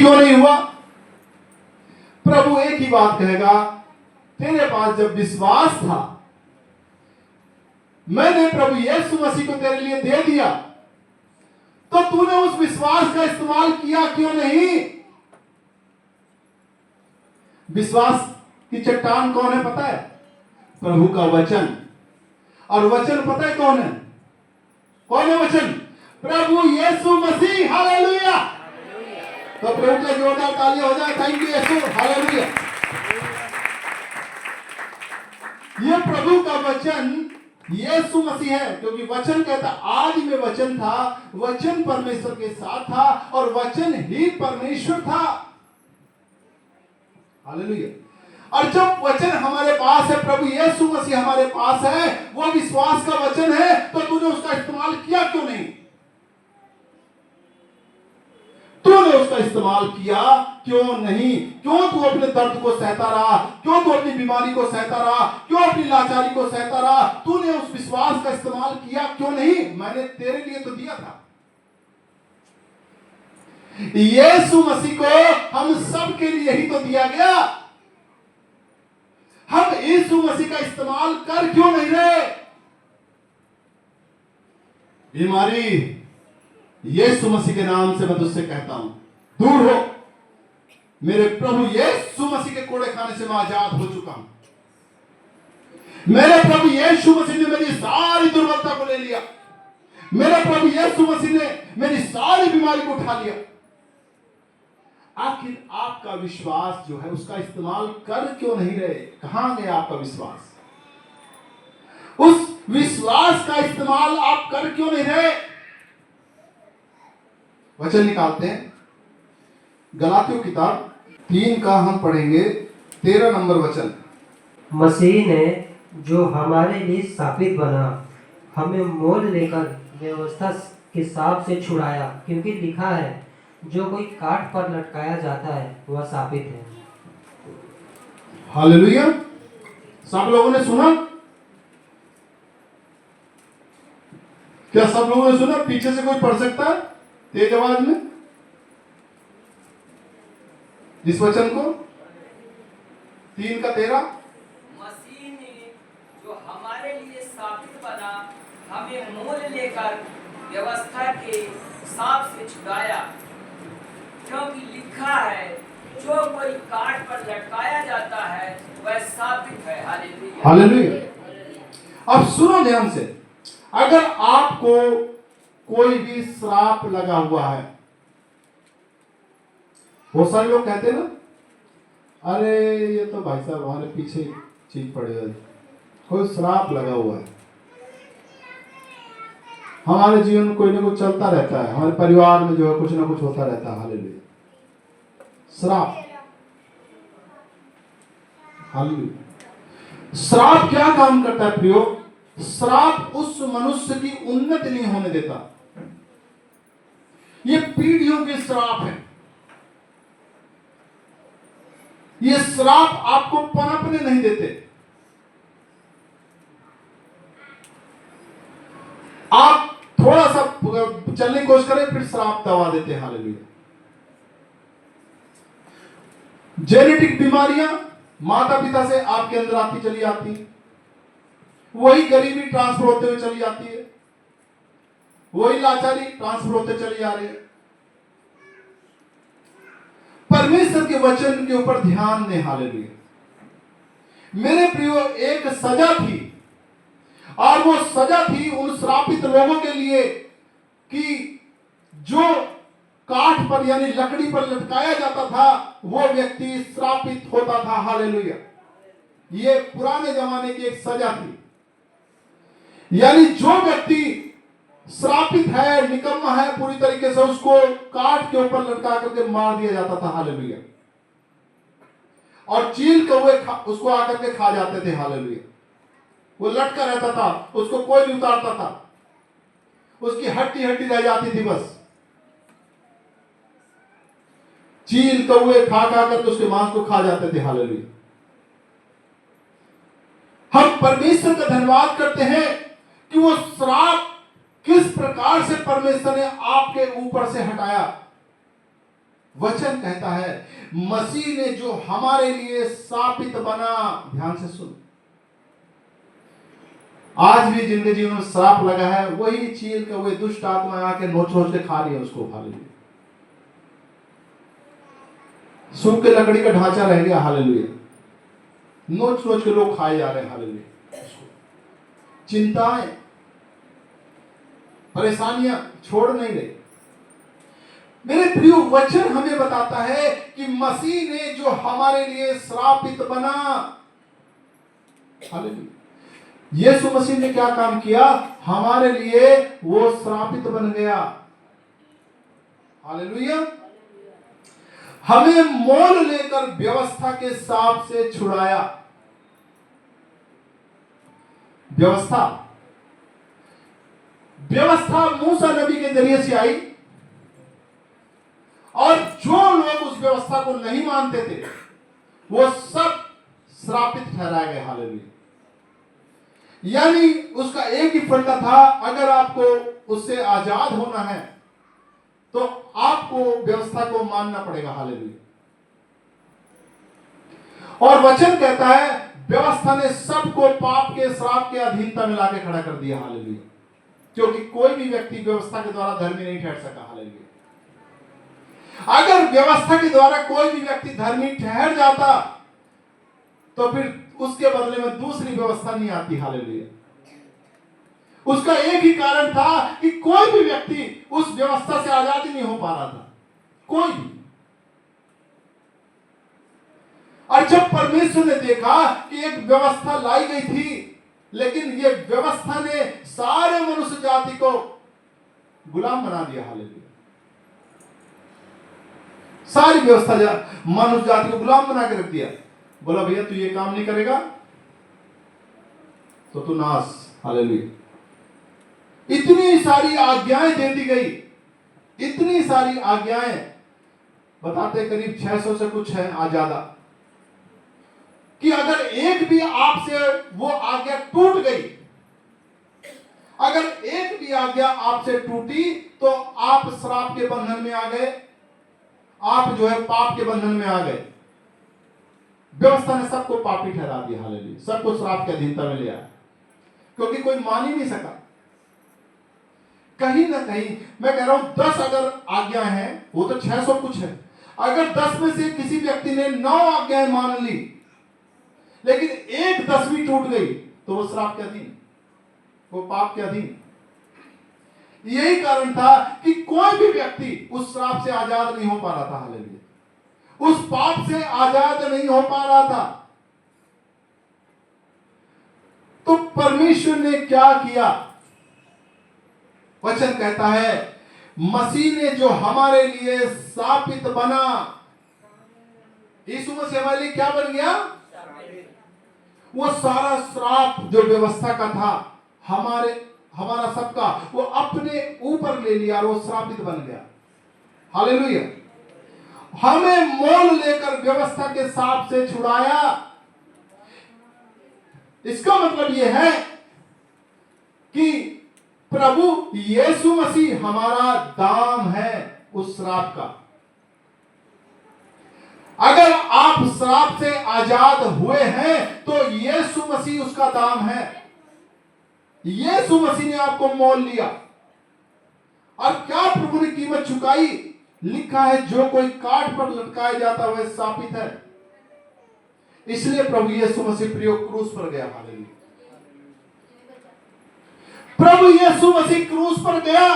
क्यों नहीं हुआ? प्रभु एक ही बात कहेगा, तेरे पास जब विश्वास था, मैंने प्रभु यीशु मसीह को तेरे लिए दे दिया, तो तूने उस विश्वास का इस्तेमाल किया क्यों नहीं? विश्वास की चट्टान कौन है पता है? प्रभु का वचन। और वचन पता है कौन है? कौन है वचन? प्रभु यीशु मसीह। हालेलुया। तो प्रभु का जोरदार तालियां हो जाए। Thank you Yeshu. हालेलुया। ये प्रभु का वचन यीशु मसीह है, क्योंकि वचन कहता आदि में वचन था, वचन परमेश्वर के साथ था और वचन ही परमेश्वर था। हालेलुया। और जब वचन हमारे पास है, प्रभु यीशु मसीह हमारे पास है, वो विश्वास का वचन है, तो तूने उसका इस्तेमाल किया क्यों नहीं? तूने उसका इस्तेमाल किया क्यों नहीं? क्यों तू अपने दर्द को सहता रहा? क्यों तू अपनी बीमारी को सहता रहा? क्यों अपनी लाचारी को सहता रहा? तूने उस विश्वास का इस्तेमाल किया क्यों नहीं? मैंने तेरे लिए तो दिया था। यीशु मसीह को हम सब के लिए ही तो दिया गया। हम यीशु मसीह का इस्तेमाल कर क्यों नहीं रहे? बीमारी यीशु मसीह के नाम से मैं तुझसे कहता हूं, दूर हो। मेरे प्रभु यीशु मसीह के कोड़े खाने से मैं आजाद हो चुका हूं। मेरे प्रभु यीशु मसीह ने मेरी सारी दुर्बलता को ले लिया। मेरे प्रभु यीशु मसीह ने मेरी सारी बीमारी को उठा लिया। आखिर आपका विश्वास जो है उसका इस्तेमाल कर क्यों नहीं रहे? कहां गया आपका विश्वास? उस विश्वास का इस्तेमाल आप कर क्यों नहीं रहे? वचन निकालते हैं, गलातियों किताब 3 का हम पढ़ेंगे 13 नंबर वचन। मसीह ने जो हमारे लिए स्थापित बना, हमें मोल लेकर व्यवस्था के सांप से छुड़ाया, क्योंकि लिखा है, जो कोई काठ पर लटकाया जाता है वह शापित है। हालेलुया। सब लोगों ने सुना? क्या सब लोगों ने सुना? पीछे से कोई पढ़ सकता है तेज आवाज में इस वचन को? 3 का 13। मसीह ने जो हमारे लिए स्थापित बना, हमें मोल लेकर व्यवस्था के सांप से छुड़ाया, क्योंकि लिखा है, जो कोई काठ पर लटकाया जाता है वह शापित है। हालेलुया। हालेलुया। अब सुनो ध्यान से, अगर आपको कोई भी श्राप लगा हुआ है, बहुत सारे लोग कहते हैं ना, अरे ये तो भाई साहब हमारे पीछे चीज पड़ेगा, कोई श्राप लगा हुआ है, हमारे जीवन में कोई ना कुछ चलता रहता है, हमारे परिवार में जो है कुछ ना कुछ होता रहता है। हालेलुया। श्राप। हालेलुया। श्राप क्या काम करता है प्रियो? श्राप उस मनुष्य की उन्नति नहीं होने देता। ये पीढ़ियों के श्राप है। ये श्राप आपको पनपने नहीं देते। आप थोड़ा सा चलने की कोशिश करें, फिर श्राप दबा देते हैं। हालेलुया। जेनेटिक बीमारियां माता पिता से आपके अंदर आती चली आती, वही गरीबी ट्रांसफर होते हुए चली जाती है, वही लाचारी ट्रांसफर होते चली जा रही है। परमेश्वर के वचन के ऊपर ध्यान दें। हालेलुया। मेरे प्रियो, एक सजा थी, और वो सजा थी उन श्रापित लोगों के लिए कि जो काठ पर यानी लकड़ी पर लटकाया जाता था, वो व्यक्ति श्रापित होता था। हालेलुया। ये पुराने जमाने की एक सजा थी, यानी जो व्यक्ति श्रापित है, निकम्मा है पूरी तरीके से, उसको काठ के ऊपर लटका करके मार दिया जाता था। हालेलुया। और चील कौवे उसको आकर के खा जाते थे। हालेलुया। वो लटका रहता था, उसको कोई नहीं उतारता था, उसकी हड्डी हड्डी रह जाती थी बस। चील कौवे खा खा कर उसके मांस को खा जाते थे। हालेलुया। हम परमेश्वर का धन्यवाद करते हैं कि वो श्राप किस प्रकार से परमेश्वर ने आपके ऊपर से हटाया। वचन कहता है मसीह ने जो हमारे लिए शापित बना। ध्यान से सुन, आज भी जिनके जीवन में श्राप लगा है वही चील के वही दुष्ट आत्मा आके नोच नोच के खा रही है उसको। हालेलुया। सूख के लकड़ी का ढांचा रह गया। हालेलुया। नोच नोच के लोग खाए जा रहे हैं। हालेलुया। चिंताएं परेशानियां छोड़ नहीं रही। मेरे प्रिय, वचन हमें बताता है कि मसीह ने जो हमारे लिए श्रापित बना। हालेलुया। यीशु मसीह ने क्या काम किया? हमारे लिए वो श्रापित बन गया। हालेलुया। हमें मोल लेकर व्यवस्था के साप से छुड़ाया। व्यवस्था मूसा नबी के जरिए से आई और जो लोग उस व्यवस्था को नहीं मानते थे वो सब श्रापित ठहराए गए। हालेलुया। यानी उसका एक ही फंडा था, अगर आपको उससे आजाद होना है तो आपको व्यवस्था को मानना पड़ेगा। हालेलुया। और वचन कहता है व्यवस्था ने सबको पाप के श्राप के अधीनता में लाके खड़ा कर दिया। हालेलुया। क्योंकि कोई भी व्यक्ति व्यवस्था के द्वारा धर्मी नहीं ठहर सका। हालेलुया। अगर व्यवस्था के द्वारा कोई भी व्यक्ति धर्मी ठहर जाता तो फिर उसके बदले में दूसरी व्यवस्था नहीं आती। हालेलुया। उसका एक ही कारण था कि कोई भी व्यक्ति उस व्यवस्था से आजाद ही नहीं हो पा रहा था, कोई भी। और जब परमेश्वर ने देखा कि एक व्यवस्था लाई गई थी लेकिन ये व्यवस्था ने सारे मनुष्य जाति को गुलाम बना दिया। हालेलुया। सारी व्यवस्था मनुष्य जाति को गुलाम बना के रख दिया। बोला भैया तू ये काम नहीं करेगा तो तू नाश। हालेलुया। इतनी सारी आज्ञाएं दे दी गई, इतनी सारी आज्ञाएं, बताते करीब 600 से कुछ है ज्यादा, कि अगर एक भी आपसे वो आज्ञा टूट गई, अगर एक भी आज्ञा आपसे टूटी तो आप श्राप के बंधन में आ गए, आप जो है पाप के बंधन में आ गए। व्यवस्था ने सबको पापी ठहरा दिया। हालेलुया। सबको श्राप के अधीनता में ले आया क्योंकि कोई मान ही नहीं सका। कहीं ना कहीं मैं कह रहा हूं 10 अगर आज्ञा है, वो तो 600 कुछ है, अगर 10 में से किसी व्यक्ति ने 9 आज्ञाएं मान ली लेकिन एक 10वीं टूट गई तो वो श्राप के अधीन, वो पाप के अधीन। यही कारण था कि कोई भी व्यक्ति उस श्राप से आजाद नहीं हो पा रहा था। हालेलुया। उस पाप से आजाद नहीं हो पा रहा था। तो परमेश्वर ने क्या किया? वचन कहता है मसीह ने जो हमारे लिए शापित बना। यीशु मसीह हमारे लिए क्या बन गया? वो सारा श्राप जो व्यवस्था का था हमारा सबका, वो अपने ऊपर ले लिया और वो श्रापित बन गया। हालेलुया। हमें मोल लेकर व्यवस्था के शाप से छुड़ाया। इसका मतलब यह है कि प्रभु यीशु मसीह हमारा दाम है उस श्राप का। अगर आप श्राप से आजाद हुए हैं तो यीशु मसीह उसका दाम है। यीशु मसीह ने आपको मोल लिया। और क्या प्रभु ने कीमत चुकाई? लिखा है जो कोई काठ पर लटकाया जाता वह शापित है। इसलिए प्रभु यीशु मसीह प्रिय क्रूस पर गया। हालेलुया। प्रभु यीशु मसीह क्रूस पर गया।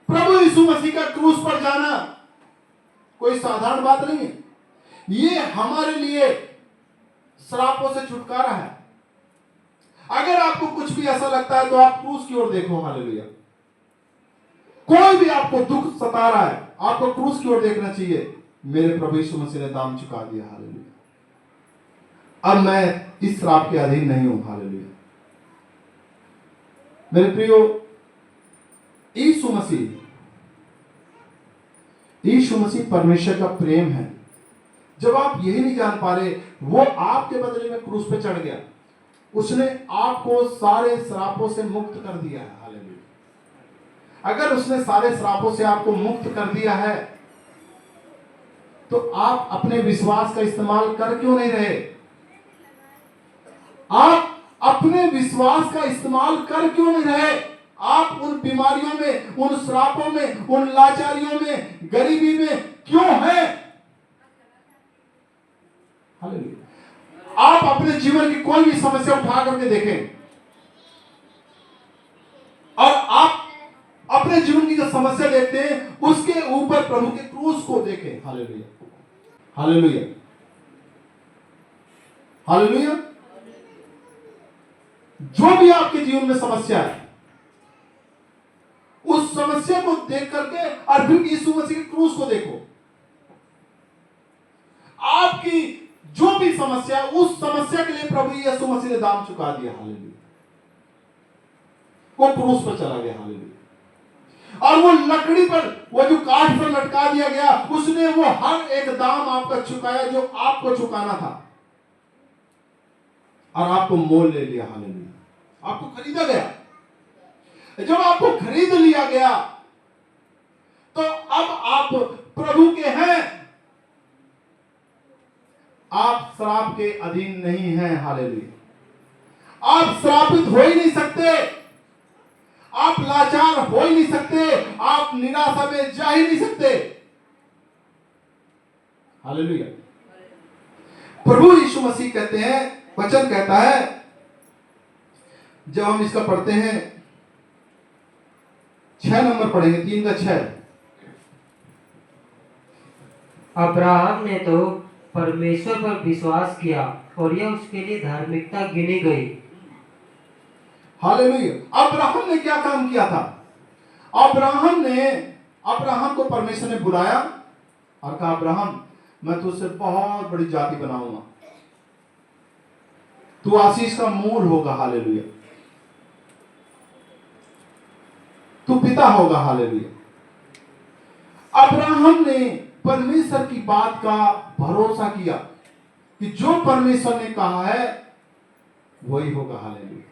प्रभु यीशु मसीह का क्रूस पर जाना कोई साधारण बात नहीं है। ये हमारे लिए श्रापों से छुटकारा है। अगर आपको कुछ भी ऐसा लगता है तो आप क्रूस की ओर देखो। हालेलुया। कोई भी आपको दुख सता रहा है, आपको क्रूस की ओर देखना चाहिए। मेरे प्रभु यीशु मसीह ने दाम चुका दिया। हालेलुया। अब मैं इस श्राप के अधीन नहीं हूं। हालेलुया। मेरे प्रियो, यीशु मसीह परमेश्वर का प्रेम है। जब आप यही नहीं जान पा रहे, वो आपके बदले में क्रूस पे चढ़ गया। उसने आपको सारे श्रापों से मुक्त कर दिया है। हालेलुया। अगर उसने सारे श्रापों से आपको मुक्त कर दिया है, तो आप अपने विश्वास का इस्तेमाल कर क्यों नहीं रहे? आप अपने विश्वास का इस्तेमाल कर क्यों नहीं रहे? आप उन बीमारियों में, उन श्रापों में, उन लाचारियों में, गरीबी में क्यों हैं? हालेलुया। आप अपने जीवन की कोई भी समस्या उठा करके देखें और आप अपने जीवन की जो समस्या देखते हैं उसके ऊपर प्रभु के क्रूस को देखें। Hallelujah, hallelujah, hallelujah. जो भी आपके जीवन में समस्या है, उस समस्या को देख करके और फिर यीशु मसीह के क्रूस को देखो। आपकी जो भी समस्या है, उस समस्या के लिए प्रभु यीशु मसीह ने दाम चुका दिया। हालेलुया। वो क्रूस पर चला गया। हालेलुया। और वो लकड़ी पर, वो जो काठ पर लटका दिया गया, उसने वो हर एक दाम आपका चुकाया जो आपको चुकाना था, और आपको मोल ले लिया। हालेलुया। आपको खरीदा गया। जब आपको खरीद लिया गया, तो अब आप प्रभु के हैं। आप श्राप के अधीन नहीं हैं। हालेलुया। आप श्रापित हो ही नहीं सकते, आप लाचार हो ही नहीं सकते, आप निराशा में जा ही नहीं सकते। हालेलुया। प्रभु यीशु मसीह कहते हैं, वचन कहता है, जब हम इसका पढ़ते हैं, 6 नंबर पढ़ेंगे, 3 का 6। अब्राहम ने तो परमेश्वर पर विश्वास किया और यह उसके लिए धार्मिकता गिनी गई। हालेलुया। अब्राहम ने क्या काम किया था? अब्राहम को परमेश्वर ने बुलाया और कहा, अब्राहम, मैं तुझसे बहुत बड़ी जाति बनाऊंगा, तू आशीष का मूल होगा। हालेलुया। तू पिता होगा। हालेलुया। अब्राहम ने परमेश्वर की बात का भरोसा किया कि जो परमेश्वर ने कहा है वही होगा। हालेलुया।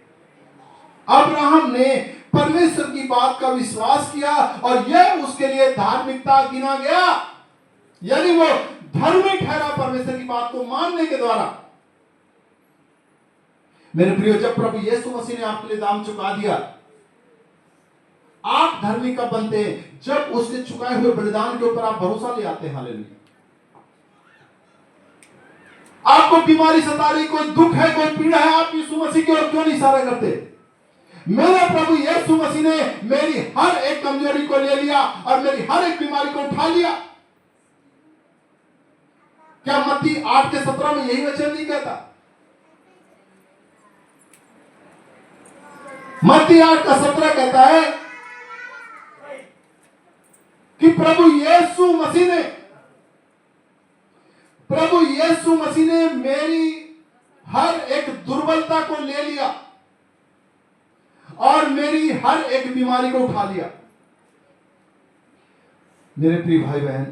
अब्राहम ने परमेश्वर की बात का विश्वास किया और यह उसके लिए धार्मिकता गिना गया, यानी वो धर्मी ठहरा परमेश्वर की बात को मानने के द्वारा। मेरे प्रियो, जब प्रभु यीशु मसीह ने आपके लिए दाम चुका दिया, आप धर्मी कब बनते हैं? जब उसके चुकाए हुए बलिदान के ऊपर आप भरोसा ले आते हैं। हालेलुया। आपको बीमारी सता रही, कोई दुख है, कोई पीड़ा है, आप यीशु मसीह की ओर क्यों नहीं इशारा करते? मेरे प्रभु यीशु मसीह ने मेरी हर एक कमजोरी को ले लिया और मेरी हर एक बीमारी को उठा लिया। क्या मत्ती 8:17 में यही वचन नहीं कहता? मत्ती 8:17 कहता है कि प्रभु यीशु मसीह ने मेरी हर एक दुर्बलता को ले लिया और मेरी हर एक बीमारी को उठा लिया। मेरे प्रिय भाई बहन,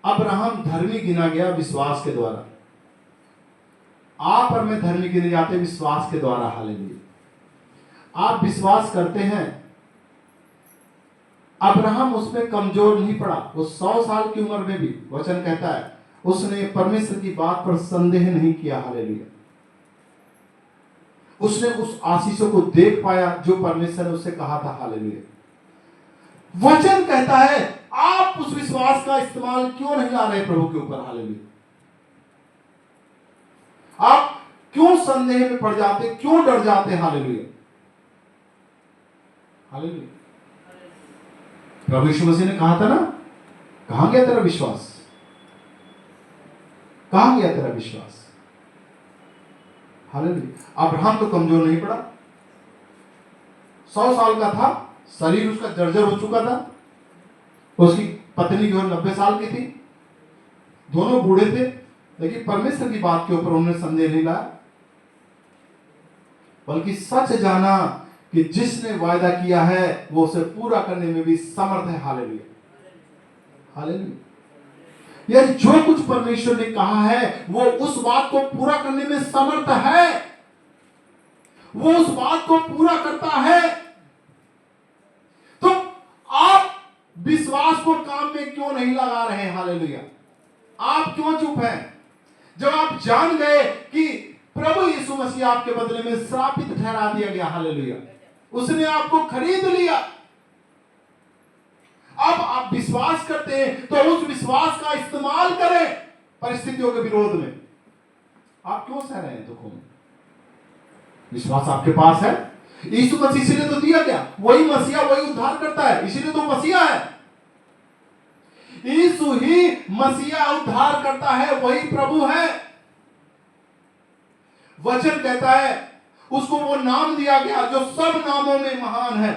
अब्राहम धर्मी गिना गया विश्वास के द्वारा। आप और मैं धर्मी गिने जाते विश्वास के द्वारा। हालेलुया। आप विश्वास करते हैं। अब्राहम उसमें कमजोर नहीं पड़ा। वो 100 साल की उम्र में भी, वचन कहता है, उसने परमेश्वर की बात पर संदेह नहीं किया। हालेलुया। उसने उस आशीषों को देख पाया जो परमेश्वर ने उससे कहा था। हालेलुया। वचन कहता है, आप उस विश्वास का इस्तेमाल क्यों नहीं ला रहे प्रभु के ऊपर? हालेलुया। आप क्यों संदेह में पड़ जाते, क्यों डर जाते? हालेलुया। हालेलुया। प्रभु यीशु मसीह ने कहा था ना, कहां गया तेरा विश्वास? कहां गया तेरा विश्वास? हालेलुया। अब्राहम तो कमजोर नहीं पड़ा। 100 साल का था, शरीर उसका जर्जर हो चुका था। उसकी पत्नी जो 90 साल की थी। दोनों बूढ़े थे, लेकिन परमेश्वर की बात के ऊपर उन्होंने संदेह नहीं लाया, बल्कि सच जाना कि जिसने वायदा किया है वो उसे पूरा करने में भी समर्थ है। हालेलुया। हालेलुया। यानी जो कुछ परमेश्वर ने कहा है वो उस बात को पूरा करने में समर्थ है। वो उस बात को पूरा करता है। क्यों नहीं लगा रहे हैं? हालेलुया। आप क्यों चुप हैं? जब आप जान गए कि प्रभु यीशु मसीह आपके बदले में श्रापित ठहरा दिया गया, हालेलुया, उसने आपको खरीद लिया, अब आप विश्वास करते हैं तो उस विश्वास का इस्तेमाल करें परिस्थितियों के विरोध में। आप क्यों सह रहे हैं दुखों में? विश्वास आपके पास है। यीशु मसीह इसीलिए तो दिया गया, वही मसीहा वही उद्धार करता है, इसीलिए तो मसीहा है। यीशु ही मसीहा उद्धार करता है, वही प्रभु है। वचन कहता है उसको वो नाम दिया गया जो सब नामों में महान है,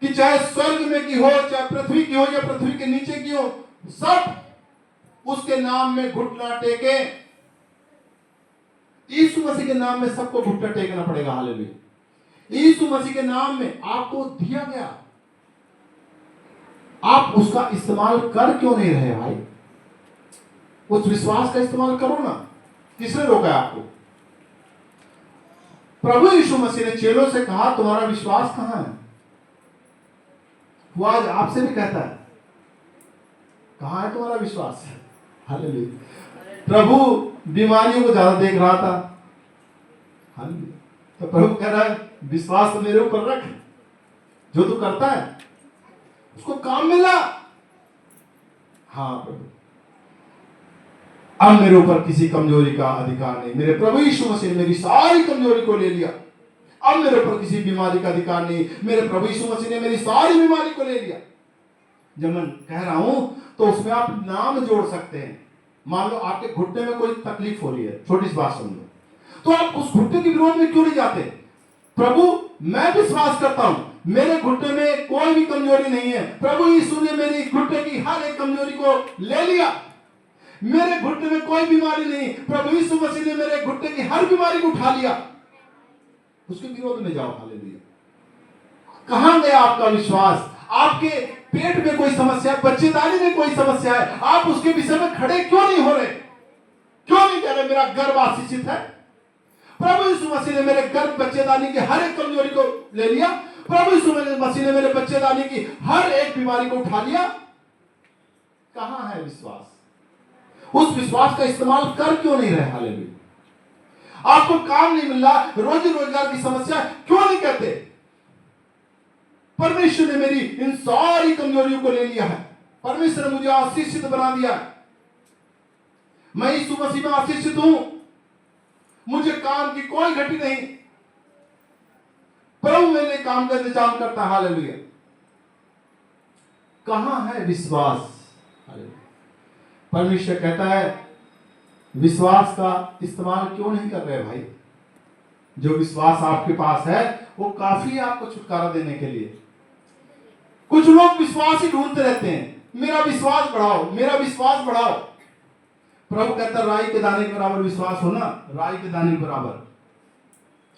कि चाहे स्वर्ग में की हो, चाहे पृथ्वी की हो, या पृथ्वी के नीचे की हो, सब उसके नाम में घुटना टेके। यीशु मसीह के नाम में सबको घुटना टेकना पड़ेगा। हालेलुया। यीशु मसीह के नाम में आपको दिया गया, आप उसका इस्तेमाल कर क्यों नहीं रहे भाई? उस विश्वास का इस्तेमाल करो ना। किसने रोका है आपको? प्रभु यीशु मसीह ने चेलों से कहा तुम्हारा विश्वास कहां है? वो आज आपसे भी कहता है कहां है तुम्हारा विश्वास? हालेलुया। प्रभु बीमारियों को ज्यादा देख रहा था, हालेलुया, तो प्रभु कह रहा है विश्वास तो मेरे ऊपर रख, जो तू करता है उसको काम मिला। हाँ प्रभु, अब मेरे ऊपर किसी कमजोरी का अधिकार नहीं। मेरे प्रभु यीशु मसीह ने मेरी सारी कमजोरी को ले लिया, अब मेरे ऊपर किसी बीमारी का अधिकार नहीं। मेरे प्रभु यीशु मसीह ने मेरी सारी बीमारी को ले लिया। जब मैं कह रहा हूं तो उसमें आप नाम जोड़ सकते हैं। मान लो आपके घुटने में कोई तकलीफ हो रही है, छोटी सी बात समझो, तो आप उस घुटने के विरोध में क्यों नहीं जाते? प्रभु मैं विश्वास करता हूं मेरे घुटने में कोई भी कमजोरी नहीं है, प्रभु यीशु ने मेरी घुटने की हर एक कमजोरी को ले लिया, मेरे घुटने में कोई बीमारी नहीं, प्रभु यीशु मसीह ने मेरे घुटने की हर बीमारी को उठा लिया। उसके विरोध में जाओ। हालेलुया। कहां गया आपका विश्वास? आपके पेट में कोई समस्या है, बच्चेदानी में कोई समस्या है, आप उसके विषय में खड़े क्यों नहीं हो रहे? क्यों नहीं कह रहे मेरा गर्भ आशीषित है? प्रभु यीशु मसीह ने मेरे गर्भ बच्चेदानी की हर एक कमजोरी को ले लिया, प्रभु यीशु मसीह ने मेरे बच्चेदानी की हर एक बीमारी को उठा लिया। कहां है विश्वास? उस विश्वास का इस्तेमाल कर क्यों नहीं रहे? हालेलुया। आपको काम नहीं मिल रहा, रोजी रोजगार की समस्या, क्यों नहीं कहते परमेश्वर ने मेरी इन सारी कमजोरियों को ले लिया है, परमेश्वर ने मुझे आशीषित बना दिया है, मैं यीशु मसीह में आशीषित हूं, मुझे काम की कोई घटी नहीं, प्रभु मेरे लिए काम का इंतजाम करता। हालेलुया। कहां है विश्वास? हालेलुया। परमेश्वर कहता है विश्वास का इस्तेमाल क्यों नहीं कर रहे भाई? जो विश्वास आपके पास है वो काफी है आपको छुटकारा देने के लिए। कुछ लोग विश्वास ही ढूंढते रहते हैं, मेरा विश्वास बढ़ाओ, मेरा विश्वास बढ़ाओ। प्रभु कहता है राई के दाने के बराबर विश्वास हो ना, राई के दाने के बराबर,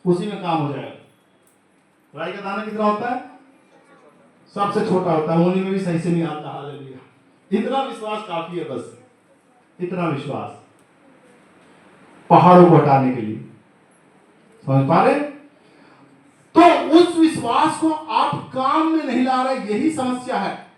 उसी में काम हो जाएगा। राई का दाना कितना होता है? सबसे छोटा होता है, होने में भी सही से नहीं आता। हालेलुया। इतना विश्वास काफी है, बस इतना विश्वास पहाड़ों को हटाने के लिए। समझ पा रहे? तो उस विश्वास को आप काम में नहीं ला रहे, यही समस्या है।